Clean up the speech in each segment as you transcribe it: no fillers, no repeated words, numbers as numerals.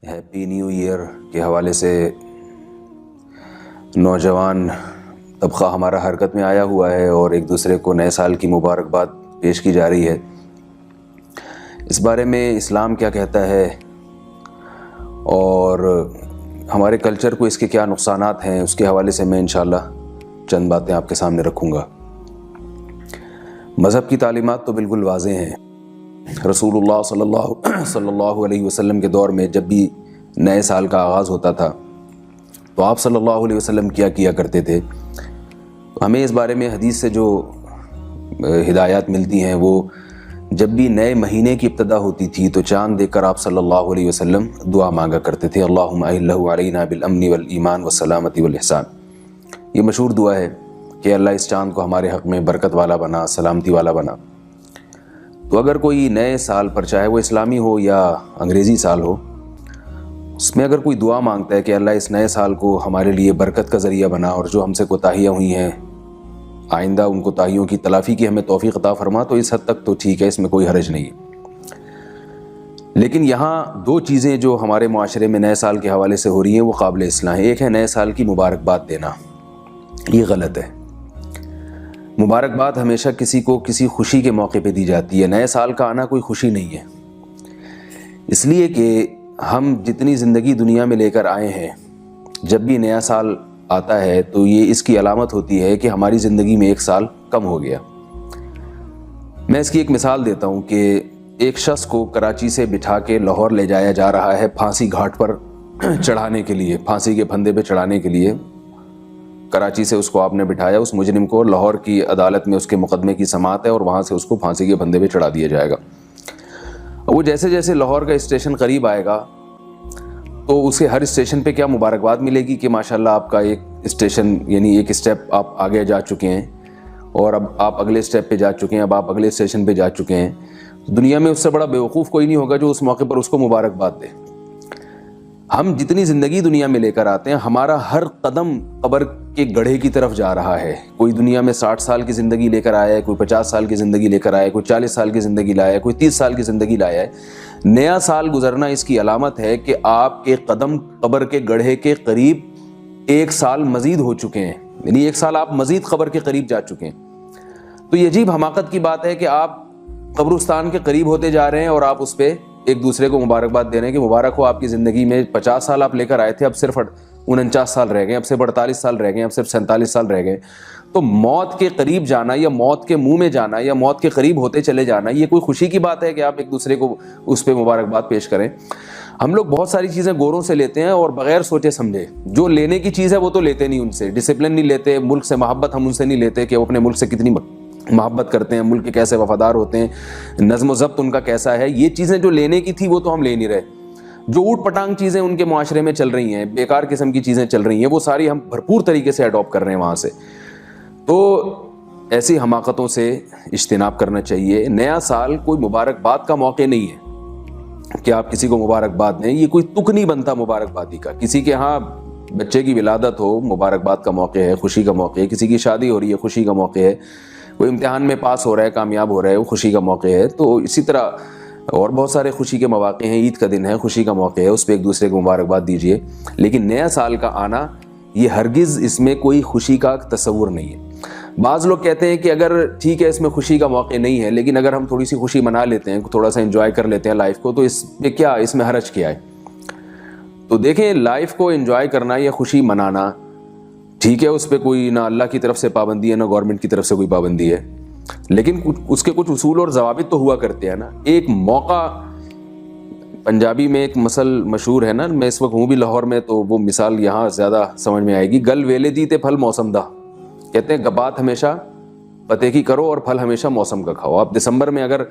Happy new year کے حوالے سے نوجوان طبقہ ہمارا حرکت میں آیا ہوا ہے اور ایک دوسرے کو نئے سال کی مبارکباد پیش کی جا رہی ہے۔ اس بارے میں اسلام کیا کہتا ہے اور ہمارے کلچر کو اس کے کیا نقصانات ہیں، اس کے حوالے سے میں انشاءاللہ چند باتیں آپ کے سامنے رکھوں گا۔ مذہب کی تعلیمات تو بالکل واضح ہیں۔ رسول اللہ صلی اللہ علیہ وسلم کے دور میں جب بھی نئے سال کا آغاز ہوتا تھا تو آپ صلی اللہ علیہ وسلم کیا کرتے تھے۔ ہمیں اس بارے میں حدیث سے جو ہدایات ملتی ہیں وہ جب بھی نئے مہینے کی ابتدا ہوتی تھی تو چاند دیکھ کر آپ صلی اللہ علیہ وسلم دعا مانگا کرتے تھے، اللہم اہلہ علینا بالامن والایمان والسلامتی والاحسان۔ یہ مشہور دعا ہے کہ اللہ اس چاند کو ہمارے حق میں برکت والا بنا، سلامتی والا بنا۔ تو اگر کوئی نئے سال پر، چاہے وہ اسلامی ہو یا انگریزی سال ہو، اس میں اگر کوئی دعا مانگتا ہے کہ اللہ اس نئے سال کو ہمارے لیے برکت کا ذریعہ بنا اور جو ہم سے کوتاہیاں ہوئی ہیں آئندہ ان کوتاہیوں کی تلافی کی ہمیں توفیق عطا فرما، تو اس حد تک تو ٹھیک ہے، اس میں کوئی حرج نہیں ہے۔ لیکن یہاں دو چیزیں جو ہمارے معاشرے میں نئے سال کے حوالے سے ہو رہی ہیں وہ قابل اصلاح ہیں۔ ایک ہے نئے سال کی مبارکباد دینا، یہ غلط ہے۔ مبارکباد ہمیشہ کسی کو کسی خوشی کے موقع پہ دی جاتی ہے، نئے سال کا آنا کوئی خوشی نہیں ہے، اس لیے کہ ہم جتنی زندگی دنیا میں لے کر آئے ہیں، جب بھی نیا سال آتا ہے تو یہ اس کی علامت ہوتی ہے کہ ہماری زندگی میں ایک سال کم ہو گیا۔ میں اس کی ایک مثال دیتا ہوں کہ ایک شخص کو کراچی سے بٹھا کے لاہور لے جایا جا رہا ہے پھانسی گھاٹ پر چڑھانے کے لیے، پھانسی کے پھندے پہ چڑھانے کے لیے۔ کراچی سے اس کو آپ نے بٹھایا، اس مجرم کو لاہور کی عدالت میں اس کے مقدمے کی سماعت ہے اور وہاں سے اس کو پھانسی کے پھندے پہ چڑھا دیا جائے گا۔ وہ جیسے جیسے لاہور کا اسٹیشن قریب آئے گا تو اسے ہر اسٹیشن پہ کیا مبارکباد ملے گی کہ ماشاءاللہ آپ کا ایک اسٹیشن یعنی ایک اسٹیپ آپ آگے جا چکے ہیں اور اب آپ اگلے اسٹیپ پہ جا چکے ہیں، اب آپ اگلے اسٹیشن پہ جا چکے ہیں۔ دنیا میں اس سے بڑا بیوقوف کوئی نہیں ہوگا جو اس موقع پر اس کو مبارکباد دے۔ ہم جتنی زندگی دنیا میں لے کر آتے ہیں، ہمارا ہر قدم قبر کے گڑھے کی طرف جا رہا ہے۔ کوئی دنیا میں 60 سال کی زندگی لے کر آیا ہے، کوئی 50 سال کی زندگی لے کر آیا ہے، کوئی 40 سال کی زندگی لایا ہے، کوئی 30 سال کی زندگی لایا ہے۔ نیا سال گزرنا اس کی علامت ہے کہ آپ کے قدم قبر کے گڑھے کے قریب ایک سال مزید ہو چکے ہیں، یعنی ایک سال آپ مزید قبر کے قریب جا چکے ہیں۔ تو یہ عجیب حماقت کی بات ہے کہ آپ قبرستان کے قریب ہوتے جا رہے ہیں اور آپ اس پہ ایک دوسرے کو مبارکباد دے رہے ہیں کہ مبارک ہو، آپ کی زندگی میں 50 سال آپ لے کر آئے تھے، اب صرف 49 سال رہ گئے، اب صرف 48 سال رہ گئے، اب صرف 47 سال رہ گئے۔ تو موت کے قریب جانا یا موت کے منہ میں جانا یا موت کے قریب ہوتے چلے جانا، یہ کوئی خوشی کی بات ہے کہ آپ ایک دوسرے کو اس پہ مبارکباد پیش کریں؟ ہم لوگ بہت ساری چیزیں گوروں سے لیتے ہیں اور بغیر سوچے سمجھے، جو لینے کی چیز ہے وہ تو لیتے نہیں، ان سے ڈسپلن نہیں لیتے، ملک سے محبت ہم ان سے نہیں لیتے کہ وہ اپنے ملک سے کتنی محبت کرتے ہیں، ملک کے کیسے وفادار ہوتے ہیں، نظم و ضبط ان کا کیسا ہے۔ یہ چیزیں جو لینے کی تھی وہ تو ہم لے نہیں رہے۔ جو اوٹ پٹانگ چیزیں ان کے معاشرے میں چل رہی ہیں، بیکار قسم کی چیزیں چل رہی ہیں، وہ ساری ہم بھرپور طریقے سے اڈاپٹ کر رہے ہیں وہاں سے۔ تو ایسی حماقتوں سے اجتناب کرنا چاہیے۔ نیا سال کوئی مبارکباد کا موقع نہیں ہے کہ آپ کسی کو مبارکباد دیں، یہ کوئی تک نہیں بنتا مبارکبادی کا۔ کسی کے ہاں بچے کی ولادت ہو، مبارکباد کا موقع ہے، خوشی کا موقع ہے۔ کسی کی شادی ہو رہی ہے، خوشی کا موقع ہے۔ کوئی امتحان میں پاس ہو رہا ہے، کامیاب ہو رہا ہے، وہ خوشی کا موقع ہے۔ تو اسی طرح اور بہت سارے خوشی کے مواقع ہیں، عید کا دن ہے، خوشی کا موقع ہے، اس پہ ایک دوسرے کو مبارکباد دیجیے۔ لیکن نیا سال کا آنا یہ ہرگز اس میں کوئی خوشی کا تصور نہیں ہے۔ بعض لوگ کہتے ہیں کہ اگر ٹھیک ہے اس میں خوشی کا موقع نہیں ہے، لیکن اگر ہم تھوڑی سی خوشی منا لیتے ہیں، تھوڑا سا انجوائے کر لیتے ہیں لائف کو، تو اس میں کیا، اس میں حرج کیا ہے؟ تو دیکھیں، لائف کو انجوائے کرنا یا خوشی منانا ٹھیک ہے، اس پہ کوئی نہ اللہ کی طرف سے پابندی ہے نہ گورنمنٹ کی طرف سے کوئی پابندی ہے، لیکن اس کے کچھ اصول اور ضوابط تو ہوا کرتے ہیں نا۔ ایک موقع، پنجابی میں ایک مثل مشہور ہے نا، میں اس وقت ہوں بھی لاہور میں تو وہ مثال یہاں زیادہ سمجھ میں آئے گی۔ گل ویلے دی تے پھل موسم دا، کہتے ہیں بات ہمیشہ پتے کی کرو اور پھل ہمیشہ موسم کا کھاؤ۔ آپ دسمبر میں اگر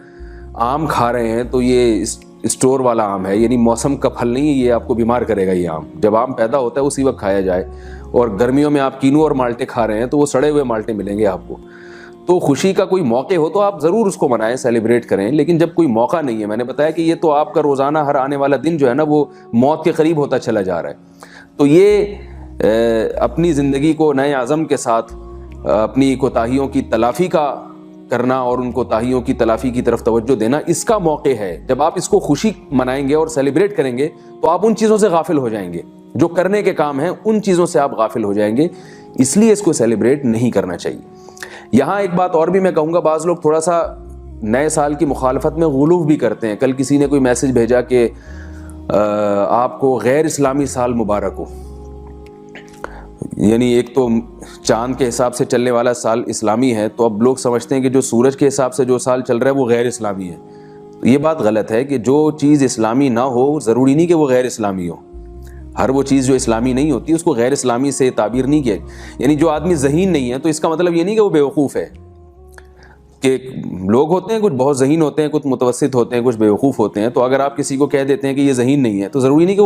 آم کھا رہے ہیں تو یہ اسٹور والا آم ہے، یعنی موسم کا پھل نہیں ہے، یہ آپ کو بیمار کرے گا۔ یہ آم جب آم پیدا ہوتا ہے اسی وقت کھایا جائے، اور گرمیوں میں آپ کینو اور مالٹے کھا رہے ہیں تو وہ سڑے ہوئے مالٹے ملیں گے آپ کو۔ تو خوشی کا کوئی موقع ہو تو آپ ضرور اس کو منائیں، سیلیبریٹ کریں، لیکن جب کوئی موقع نہیں ہے، میں نے بتایا کہ یہ تو آپ کا روزانہ ہر آنے والا دن جو ہے نا وہ موت کے قریب ہوتا چلا جا رہا ہے۔ تو یہ اپنی زندگی کو نئے عزم کے ساتھ اپنی کوتاہیوں کی تلافی کا کرنا اور ان کو تاہیوں کی تلافی کی طرف توجہ دینا اس کا موقع ہے. جب آپ اس کو خوشی منائیں گے اور سیلیبریٹ کریں گے تو آپ ان چیزوں سے غافل ہو جائیں گے جو کرنے کے کام ہیں, ان چیزوں سے آپ غافل ہو جائیں گے. اس لیے اس کو سیلیبریٹ نہیں کرنا چاہیے. یہاں ایک بات اور بھی میں کہوں گا, بعض لوگ تھوڑا سا نئے سال کی مخالفت میں غلو بھی کرتے ہیں. کل کسی نے کوئی میسج بھیجا کہ آپ کو غیر اسلامی سال مبارک ہو. یعنی ایک تو چاند کے حساب سے چلنے والا سال اسلامی ہے, تو اب لوگ سمجھتے ہیں کہ جو سورج کے حساب سے جو سال چل رہا ہے وہ غیر اسلامی ہے. تو یہ بات غلط ہے کہ جو چیز اسلامی نہ ہو ضروری نہیں کہ وہ غیر اسلامی ہو. ہر وہ چیز جو اسلامی نہیں ہوتی اس کو غیر اسلامی سے تعبیر نہیں کیا. یعنی جو آدمی ذہین نہیں ہے تو اس کا مطلب یہ نہیں کہ وہ بیوقوف ہے. کہ لوگ ہوتے ہیں کچھ بہت ذہین ہوتے ہیں, کچھ متوسط ہوتے ہیں, کچھ بیوقوف ہوتے ہیں. تو اگر آپ کسی کو کہہ دیتے ہیں کہ یہ ذہین نہیں ہے تو ضروری نہیں کہ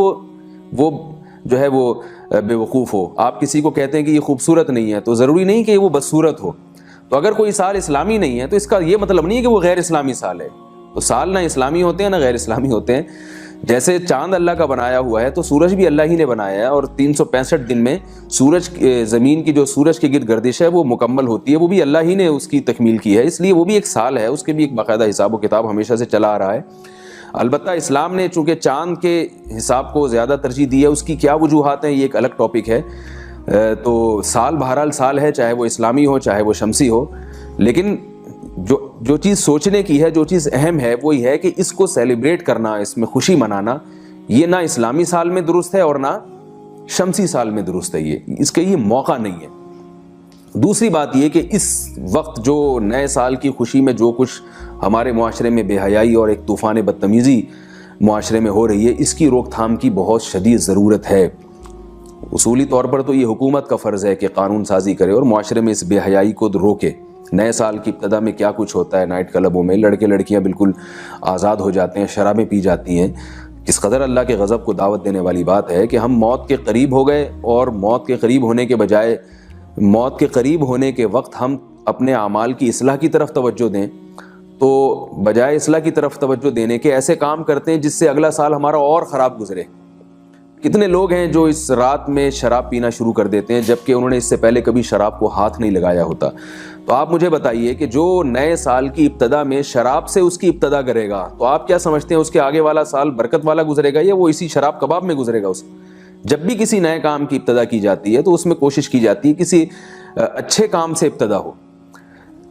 وہ جو ہے وہ بیوقوف ہو. آپ کسی کو کہتے ہیں کہ یہ خوبصورت نہیں ہے تو ضروری نہیں کہ وہ بدصورت ہو. تو اگر کوئی سال اسلامی نہیں ہے تو اس کا یہ مطلب نہیں ہے کہ وہ غیر اسلامی سال ہے. تو سال نہ اسلامی ہوتے ہیں نہ غیر اسلامی ہوتے ہیں. جیسے چاند اللہ کا بنایا ہوا ہے تو سورج بھی اللہ ہی نے بنایا ہے, اور 365 دن میں سورج زمین کی جو سورج کے گرد گردش ہے وہ مکمل ہوتی ہے, وہ بھی اللہ ہی نے اس کی تکمیل کی ہے. اس لیے وہ بھی ایک سال ہے, اس کے بھی ایک باقاعدہ حساب و کتاب ہمیشہ سے چلا آ رہا ہے. البتہ اسلام نے چونکہ چاند کے حساب کو زیادہ ترجیح دی ہے, اس کی کیا وجوہات ہیں یہ ایک الگ ٹاپک ہے. تو سال بہرحال سال ہے, چاہے وہ اسلامی ہو چاہے وہ شمسی ہو. لیکن جو چیز سوچنے کی ہے, جو چیز اہم ہے وہ یہ ہے کہ اس کو سیلیبریٹ کرنا, اس میں خوشی منانا, یہ نہ اسلامی سال میں درست ہے اور نہ شمسی سال میں درست ہے. یہ اس کا یہ موقع نہیں ہے. دوسری بات یہ کہ اس وقت جو نئے سال کی خوشی میں جو کچھ ہمارے معاشرے میں بے حیائی اور ایک طوفان بدتمیزی معاشرے میں ہو رہی ہے, اس کی روک تھام کی بہت شدید ضرورت ہے. اصولی طور پر تو یہ حکومت کا فرض ہے کہ قانون سازی کرے اور معاشرے میں اس بے حیائی کو روکے. نئے سال کی ابتدا میں کیا کچھ ہوتا ہے نائٹ کلبوں میں, لڑکے لڑکیاں بالکل آزاد ہو جاتے ہیں, شرابیں پی جاتی ہیں. کس قدر اللہ کے غضب کو دعوت دینے والی بات ہے کہ ہم موت کے قریب ہو گئے, اور موت کے قریب ہونے کے بجائے موت کے قریب ہونے کے وقت ہم اپنے اعمال کی اصلاح کی طرف توجہ دیں, تو بجائے اصلاح کی طرف توجہ دینے کے ایسے کام کرتے ہیں جس سے اگلا سال ہمارا اور خراب گزرے. کتنے لوگ ہیں جو اس رات میں شراب پینا شروع کر دیتے ہیں جبکہ انہوں نے اس سے پہلے کبھی شراب کو ہاتھ نہیں لگایا ہوتا. تو آپ مجھے بتائیے کہ جو نئے سال کی ابتدا میں شراب سے اس کی ابتدا کرے گا تو آپ کیا سمجھتے ہیں اس کے آگے والا سال برکت والا گزرے گا یا وہ اسی شراب کباب میں گزرے گا؟ جب بھی کسی نئے کام کی ابتدا کی جاتی ہے تو اس میں کوشش کی جاتی ہے کسی اچھے کام سے ابتدا ہو.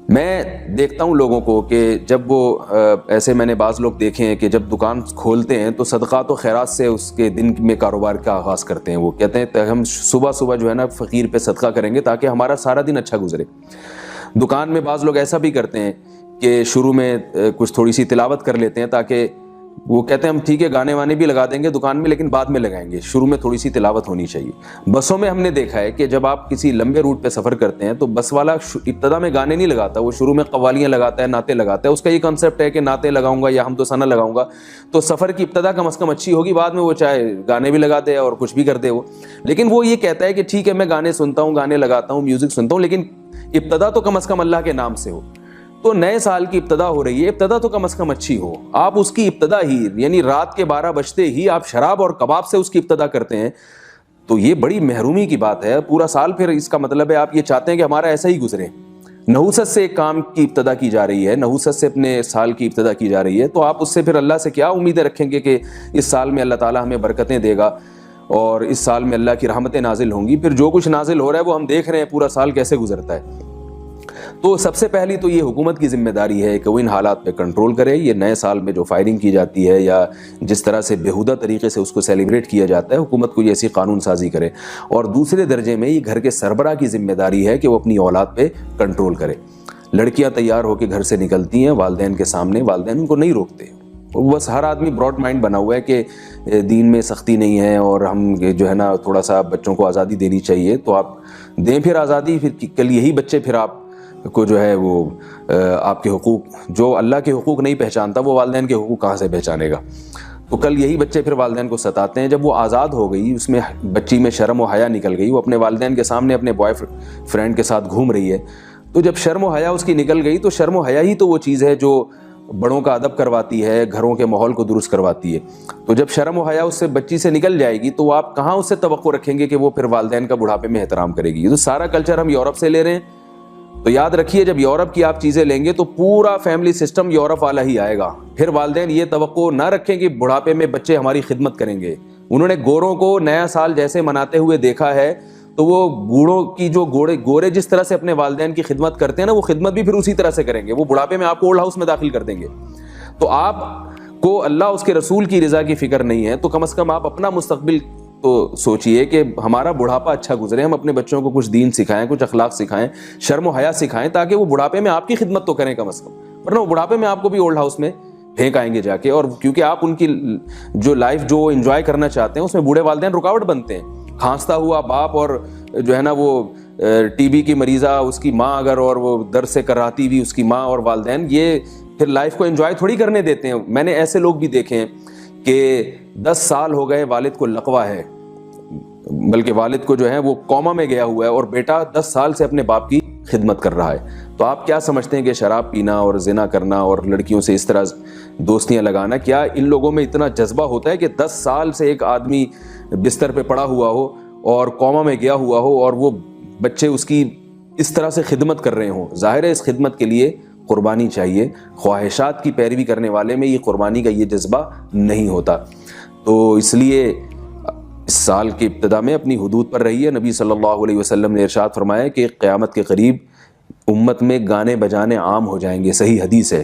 میں دیکھتا ہوں لوگوں کو کہ جب وہ ایسے میں نے بعض لوگ دیکھے ہیں کہ جب دکان کھولتے ہیں تو صدقات و خیرات سے اس کے دن میں کاروبار کا آغاز کرتے ہیں. وہ کہتے ہیں ہم صبح صبح جو ہے نا فقیر پہ صدقہ کریں گے تاکہ ہمارا سارا دن اچھا گزرے. دکان میں بعض لوگ ایسا بھی کرتے ہیں کہ شروع میں کچھ تھوڑی سی تلاوت کر لیتے ہیں, تاکہ وہ کہتے ہیں ہم ٹھیک ہے گانے وانے بھی لگا دیں گے دکان میں لیکن بعد میں لگائیں گے, شروع میں تھوڑی سی تلاوت ہونی چاہیے. بسوں میں ہم نے دیکھا ہے کہ جب آپ کسی لمبے روٹ پہ سفر کرتے ہیں تو بس والا ابتدا میں گانے نہیں لگاتا, وہ شروع میں قوالیاں لگاتا ہے, نعتیں لگاتا ہے. اس کا یہ کنسیپٹ ہے کہ نعتیں لگاؤں گا یا حمد و ثنا لگاؤں گا تو سفر کی ابتدا کم از کم اچھی ہوگی, بعد میں وہ چاہے گانے بھی لگا دے اور کچھ بھی کر دے وہ. لیکن وہ یہ کہتا ہے کہ ٹھیک ہے میں گانے سنتا ہوں, گانے لگاتا ہوں, میوزک سنتا ہوں, لیکن ابتدا تو کم از کم اللہ کے نام سے ہو. تو نئے سال کی ابتدا ہو رہی ہے, ابتدا تو کم از کم اچھی ہو. آپ اس کی ابتدا ہی یعنی رات کے 12 بجتے ہی آپ شراب اور کباب سے اس کی ابتدا کرتے ہیں تو یہ بڑی محرومی کی بات ہے. پورا سال پھر اس کا مطلب ہے آپ یہ چاہتے ہیں کہ ہمارا ایسا ہی گزرے. نحوست سے ایک کام کی ابتدا کی جا رہی ہے, نحوست سے اپنے سال کی ابتدا کی جا رہی ہے, تو آپ اس سے پھر اللہ سے کیا امیدیں رکھیں گے کہ اس سال میں اللہ تعالیٰ ہمیں برکتیں دے گا اور اس سال میں اللہ کی رحمتیں نازل ہوں گی. پھر جو کچھ نازل ہو رہا ہے وہ ہم دیکھ رہے ہیں پورا سال کیسے گزرتا ہے. تو سب سے پہلی تو یہ حکومت کی ذمہ داری ہے کہ وہ ان حالات پہ کنٹرول کرے. یہ نئے سال میں جو فائرنگ کی جاتی ہے یا جس طرح سے بیہودہ طریقے سے اس کو سیلیبریٹ کیا جاتا ہے, حکومت کو یہ ایسی قانون سازی کرے. اور دوسرے درجے میں یہ گھر کے سربراہ کی ذمہ داری ہے کہ وہ اپنی اولاد پہ کنٹرول کرے. لڑکیاں تیار ہو کے گھر سے نکلتی ہیں والدین کے سامنے, والدین ان کو نہیں روکتے. بس ہر آدمی براڈ مائنڈ بنا ہوا ہے کہ دین میں سختی نہیں ہے اور ہم جو ہے نا تھوڑا سا بچوں کو آزادی دینی چاہیے. تو آپ دیں پھر آزادی, پھر کل یہی بچے پھر آپ کو جو ہے وہ آپ کے حقوق, جو اللہ کے حقوق نہیں پہچانتا وہ والدین کے حقوق کہاں سے پہچانے گا. تو کل یہی بچے پھر والدین کو ستاتے ہیں. جب وہ آزاد ہو گئی, اس میں بچی میں شرم و حیا نکل گئی, وہ اپنے والدین کے سامنے اپنے بوائے فرینڈ کے ساتھ گھوم رہی ہے, تو جب شرم و حیا اس کی نکل گئی تو شرم و حیا ہی تو وہ چیز ہے جو بڑوں کا ادب کرواتی ہے, گھروں کے ماحول کو درست کرواتی ہے. تو جب شرم و حیا اس سے بچی سے نکل جائے گی تو آپ کہاں اس سے توقع رکھیں گے کہ وہ پھر والدین کا بڑھاپے میں احترام کرے گی. یہ تو سارا کلچر ہم یورپ سے لے رہے ہیں تو یاد رکھیے جب یورپ کی آپ چیزیں لیں گے تو پورا فیملی سسٹم یورپ والا ہی آئے گا. پھر والدین یہ توقع نہ رکھیں کہ بڑھاپے میں بچے ہماری خدمت کریں گے. انہوں نے گوروں کو نیا سال جیسے مناتے ہوئے دیکھا ہے تو وہ بوڑھوں کی جو گورے جس طرح سے اپنے والدین کی خدمت کرتے ہیں نا, وہ خدمت بھی پھر اسی طرح سے کریں گے. وہ بڑھاپے میں آپ کو اولڈ ہاؤس میں داخل کر دیں گے. تو آپ کو اللہ اس کے رسول کی رضا کی فکر نہیں ہے تو کم از کم آپ اپنا مستقبل تو سوچئے کہ ہمارا بڑھاپا اچھا گزرے, ہم اپنے بچوں کو کچھ دین سکھائیں, کچھ اخلاق سکھائیں, شرم و حیا سکھائیں, تاکہ وہ بڑھاپے میں آپ کی خدمت تو کریں کم از کم. ورنہ وہ بڑھاپے میں آپ کو بھی اولڈ ہاؤس میں پھینک آئیں گے جا کے. اور کیونکہ آپ ان کی جو لائف جو انجوائے کرنا چاہتے ہیں اس میں بوڑھے والدین رکاوٹ بنتے ہیں. کھانستا ہوا باپ اور جو ہے نا وہ ٹی بی کی مریضہ اس کی ماں اگر, اور وہ درد سے کراتی ہوئی اس کی ماں اور والدین, یہ پھر لائف کو انجوائے تھوڑی کرنے دیتے ہیں. میں نے ایسے لوگ بھی دیکھے ہیں کہ 10 سال ہو گئے والد کو لقوہ ہے, بلکہ والد کو جو ہے وہ کوما میں گیا ہوا ہے, اور بیٹا 10 سال سے اپنے باپ کی خدمت کر رہا ہے. تو آپ کیا سمجھتے ہیں کہ شراب پینا اور زنا کرنا اور لڑکیوں سے اس طرح دوستیاں لگانا, کیا ان لوگوں میں اتنا جذبہ ہوتا ہے کہ 10 سال سے ایک آدمی بستر پہ پڑا ہوا ہو اور کوما میں گیا ہوا ہو اور وہ بچے اس کی اس طرح سے خدمت کر رہے ہوں؟ ظاہر ہے اس خدمت کے لیے قربانی چاہیے. خواہشات کی پیروی کرنے والے میں یہ قربانی کا یہ جذبہ نہیں ہوتا. تو اس لیے اس سال کی ابتدا میں اپنی حدود پر رہیے. نبی صلی اللہ علیہ وسلم نے ارشاد فرمایا کہ قیامت کے قریب امت میں گانے بجانے عام ہو جائیں گے, صحیح حدیث ہے.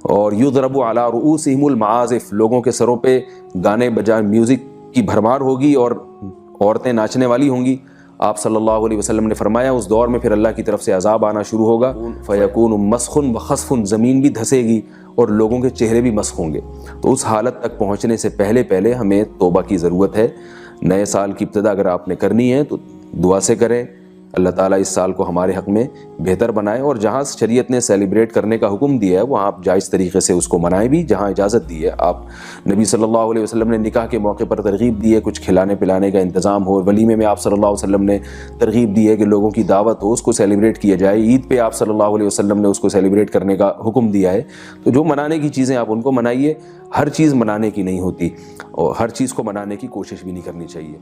اور یضرب علی رؤوسہم المعازف, لوگوں کے سروں پہ گانے بجانے میوزک کی بھرمار ہوگی اور عورتیں ناچنے والی ہوں گی. آپ صلی اللہ علیہ وسلم نے فرمایا اس دور میں پھر اللہ کی طرف سے عذاب آنا شروع ہوگا. فیکون مسخ وخسف, زمین بھی دھسے گی اور لوگوں کے چہرے بھی مسخ ہوں گے. تو اس حالت تک پہنچنے سے پہلے ہمیں توبہ کی ضرورت ہے. نئے سال کی ابتدا اگر آپ نے کرنی ہے تو دعا سے کریں, اللہ تعالیٰ اس سال کو ہمارے حق میں بہتر بنائے. اور جہاں شریعت نے سیلیبریٹ کرنے کا حکم دیا ہے وہاں آپ جائز طریقے سے اس کو منائیں بھی, جہاں اجازت دی ہے. آپ نبی صلی اللہ علیہ وسلم نے نکاح کے موقع پر ترغیب دی ہے کچھ کھلانے پلانے کا انتظام ہو. ولیمے میں آپ صلی اللہ علیہ وسلم نے ترغیب دی ہے کہ لوگوں کی دعوت ہو, اس کو سیلیبریٹ کیا جائے. عید پہ آپ صلی اللہ علیہ وسلم نے اس کو سیلیبریٹ کرنے کا حکم دیا ہے. تو جو منانے کی چیزیں آپ ان کو منائیے. ہر چیز منانے کی نہیں ہوتی اور ہر چیز کو منانے کی کوشش بھی نہیں کرنی چاہیے.